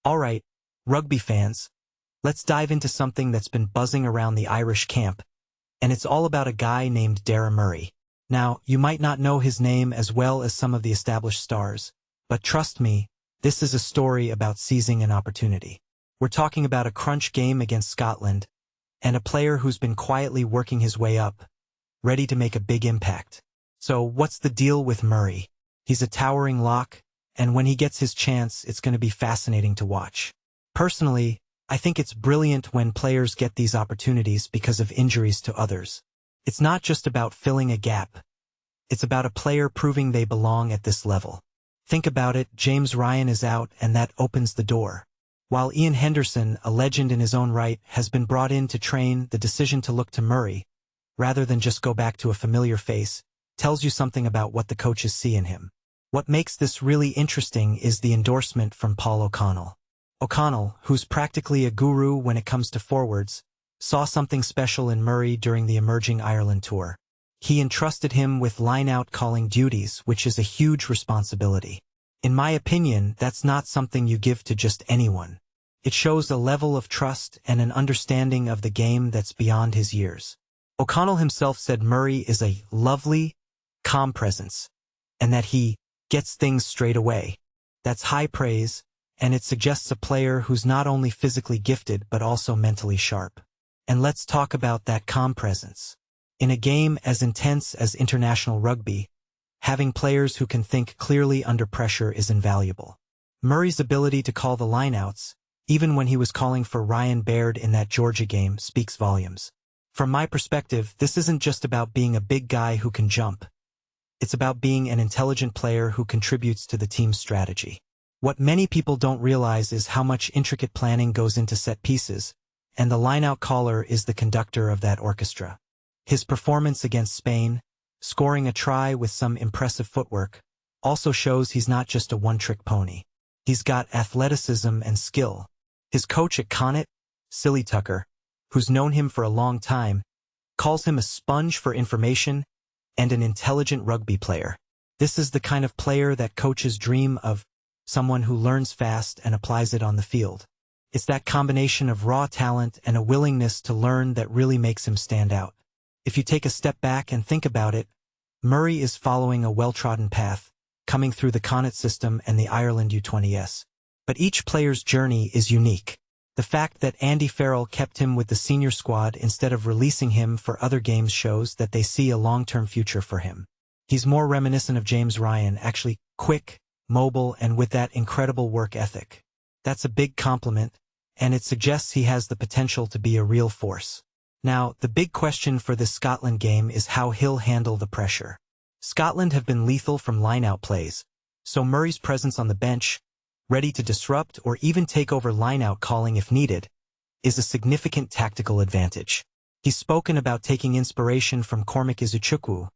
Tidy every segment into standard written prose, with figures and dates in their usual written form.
Alright, rugby fans, let's dive into something that's been buzzing around the Irish camp, and it's all about a guy named Darragh Murray. Now, you might not know his name as well as some of the established stars, but trust me, this is a story about seizing an opportunity. We're talking about a crunch game against Scotland, and a player who's been quietly working his way up, ready to make a big impact. So, what's the deal with Murray? He's a towering lock, and when he gets his chance, it's going to be fascinating to watch. Personally, I think it's brilliant when players get these opportunities because of injuries to others. It's not just about filling a gap. It's about a player proving they belong at this level. Think about it, James Ryan is out and that opens the door. While Ian Henderson, a legend in his own right, has been brought in to train, the decision to look to Murray, rather than just go back to a familiar face, tells you something about what the coaches see in him. What makes this really interesting is the endorsement from Paul O'Connell. O'Connell, who's practically a guru when it comes to forwards, saw something special in Murray during the emerging Ireland tour. He entrusted him with line-out calling duties, which is a huge responsibility. In my opinion, that's not something you give to just anyone. It shows a level of trust and an understanding of the game that's beyond his years. O'Connell himself said Murray is a lovely, calm presence, and that he gets things straight away. That's high praise, and it suggests a player who's not only physically gifted but also mentally sharp. And let's talk about that calm presence. In a game as intense as international rugby, having players who can think clearly under pressure is invaluable. Murray's ability to call the lineouts, even when he was calling for Ryan Baird in that Georgia game, speaks volumes. From my perspective, this isn't just about being a big guy who can jump. It's about being an intelligent player who contributes to the team's strategy. What many people don't realize is how much intricate planning goes into set pieces, and the lineout caller is the conductor of that orchestra. His performance against Spain, scoring a try with some impressive footwork, also shows he's not just a one-trick pony. He's got athleticism and skill. His coach at Connacht, Silly Tucker, who's known him for a long time, calls him a sponge for information and an intelligent rugby player. This is the kind of player that coaches dream of, someone who learns fast and applies it on the field. It's that combination of raw talent and a willingness to learn that really makes him stand out. If you take a step back and think about it, Murray is following a well-trodden path, coming through the Connacht system and the Ireland U20s. But each player's journey is unique. The fact that Andy Farrell kept him with the senior squad instead of releasing him for other games shows that they see a long-term future for him. He's more reminiscent of James Ryan, actually quick, mobile, and with that incredible work ethic. That's a big compliment, and it suggests he has the potential to be a real force. Now, the big question for this Scotland game is how he'll handle the pressure. Scotland have been lethal from line-out plays, so Murray's presence on the bench, ready to disrupt or even take over line-out calling if needed, is a significant tactical advantage. He's spoken about taking inspiration from Cormac Izuchukwu,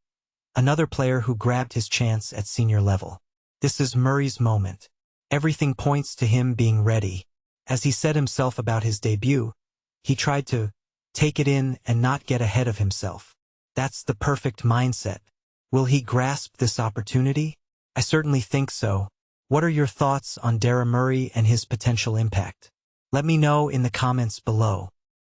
another player who grabbed his chance at senior level. This is Murray's moment. Everything points to him being ready. As he said himself about his debut, he tried to take it in and not get ahead of himself. That's the perfect mindset. Will he grasp this opportunity? I certainly think so. What are your thoughts on Darragh Murray and his potential impact? Let me know in the comments below.